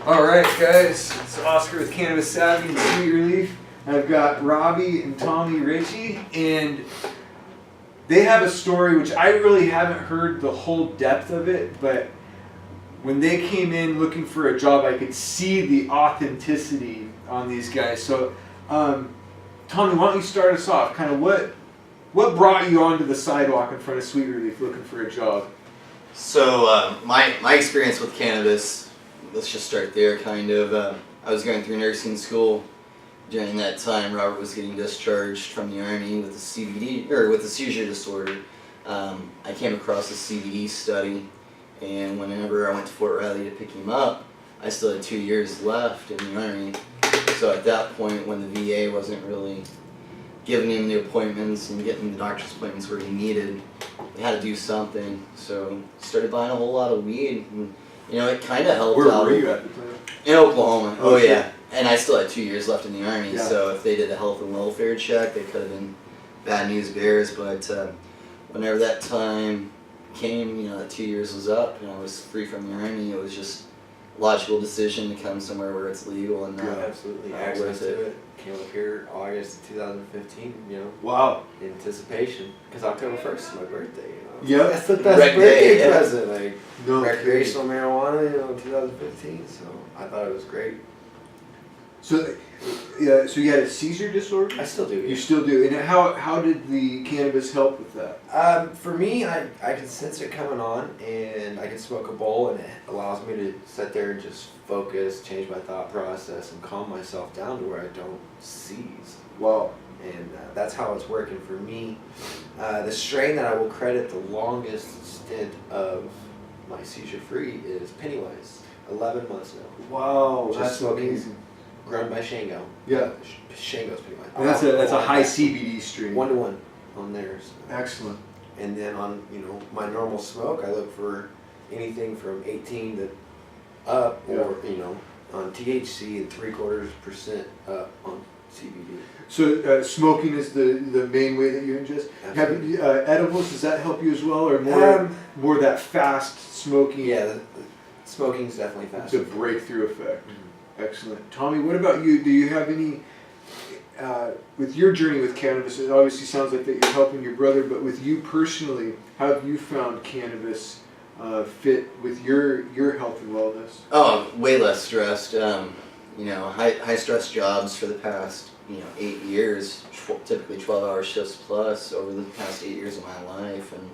Alright guys, it's Oscar with Cannabis Savvy and Sweet Relief. I've got Robby and Tommy Ritchie, and they have a story which I really haven't heard the whole depth of it, but when they came in looking for a job, I could see the authenticity on these guys. So, Tommy, why don't you start us off? Kind of what brought you onto the sidewalk in front of Sweet Relief looking for a job? So my experience with cannabis, let's just start there. Kind of, I was going through nursing school. During that time, Robert was getting discharged from the Army with a CBD or with a seizure disorder. I came across a CBD study, and whenever I went to Fort Riley to pick him up, I still had 2 years left in the Army. So at that point, when the VA wasn't really giving him the appointments and getting the doctor's appointments where he needed, we had to do something. So started buying a whole lot of weed, and it kind of helped out. Where were you at the time? In Oklahoma. Oh shit. yeah. And I still had 2 years left in the Army, Yeah. so if they did a health and welfare check, they could have been bad news bears. But whenever that time came, that 2 years was up, and I was free from the Army, it was just a logical decision to come somewhere where it's legal and absolutely access to it. Came up here August of 2015. Wow. Anticipation, because October 1st is my birthday. Yeah. That's the best Rec birthday day, yeah. present. Like No recreational marijuana, in 2015. So I thought it was great. So, yeah. So you had a seizure disorder? I still do. You still do. And how did the cannabis help with that? For me, I can sense it coming on, and I can smoke a bowl, and it allows me to sit there and just focus, change my thought process, and calm myself down to where I don't seize. Wow. And that's how it's working for me. The strain that I will credit the longest stint of my seizure-free is Pennywise. 11 months now. Wow, Just that's smoking. amazing. Grown by Shango. Yeah. Shango's Pennywise. And that's a high CBD strain. 1-to-1 on theirs. Excellent. And then on my normal smoke, I look for anything from 18 to up, or on THC and 3/4% up on CBD. So smoking is the main way that you ingest. Absolutely. Have edibles? Does that help you as well, or more that fast smoking? Yeah, the smoking's definitely fast. The breakthrough effect. Excellent. Tommy, what about you? Do you have any, with your journey with cannabis, it obviously sounds like that you're helping your brother, but with you personally, how have you found cannabis fit with your health and wellness? Oh, way less stressed. High stress jobs for the past 8 years, typically 12-hour shifts plus over the past 8 years of my life, and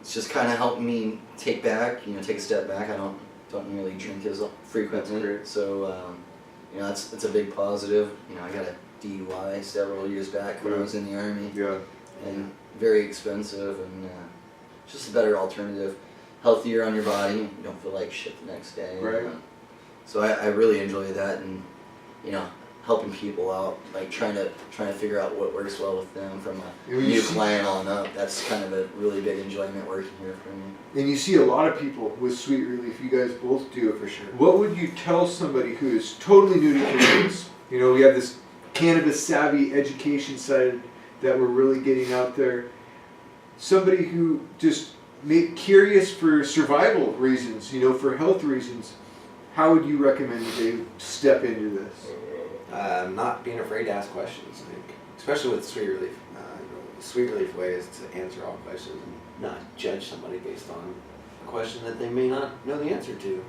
it's just kind of helped me take a step back. I don't really drink as frequently, so that's a big positive. I got a DUI several years back when I was in the Army. Yeah. And very expensive, and just a better alternative, healthier on your body. You don't feel like shit the next day. Right. So I really enjoy that, and helping people out, like trying to figure out what works well with them from a new client on up. That's kind of a really big enjoyment working here for me. And you see a lot of people with Sweet Relief. You guys both do. For sure. What would you tell somebody who is totally new to cannabis? We have this Cannabis Savvy education side that we're really getting out there. Somebody who just curious for survival reasons, for health reasons. How would you recommend that they step into this? Not being afraid to ask questions, especially with Sweet Relief. The Sweet Relief way is to answer all questions and not judge somebody based on a question that they may not know the answer to.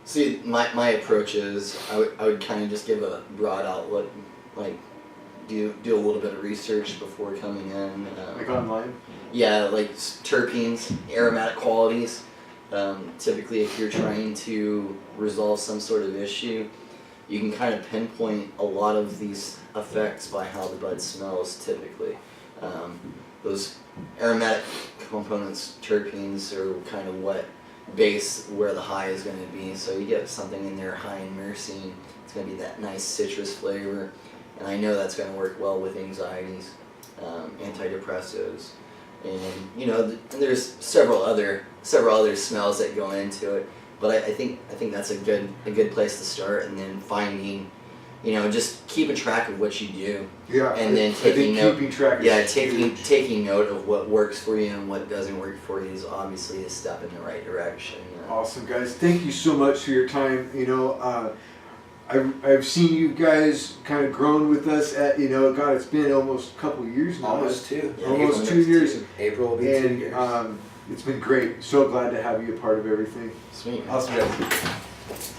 See, my approach is I would kind of just give a broad outlook, like do a little bit of research before coming in. Like online? Yeah, like terpenes, aromatic qualities. Typically, if you're trying to resolve some sort of issue, you can kind of pinpoint a lot of these effects by how the bud smells typically. Those aromatic components, terpenes, are kind of what base where the high is going to be. So you get something in there high in myrcene, it's going to be that nice citrus flavor, and I know that's going to work well with anxieties, antidepressives, and there's several other smells that go into it. But I think that's a good place to start, and then finding you know, just keeping track of what you do. Yeah. And then I think taking note. keeping track. Yeah, is huge. taking note of what works for you and what doesn't work for you is obviously a step in the right direction. You know? Awesome, guys. Thank you so much for your time. You know, I've seen you guys kind of grown with us at, you know, God, it's been almost a couple of years now. Almost 2. Yeah, Almost April 2 years. April will be 2 And years. it's been great. So glad to have you a part of everything. Sweet. Awesome, guys.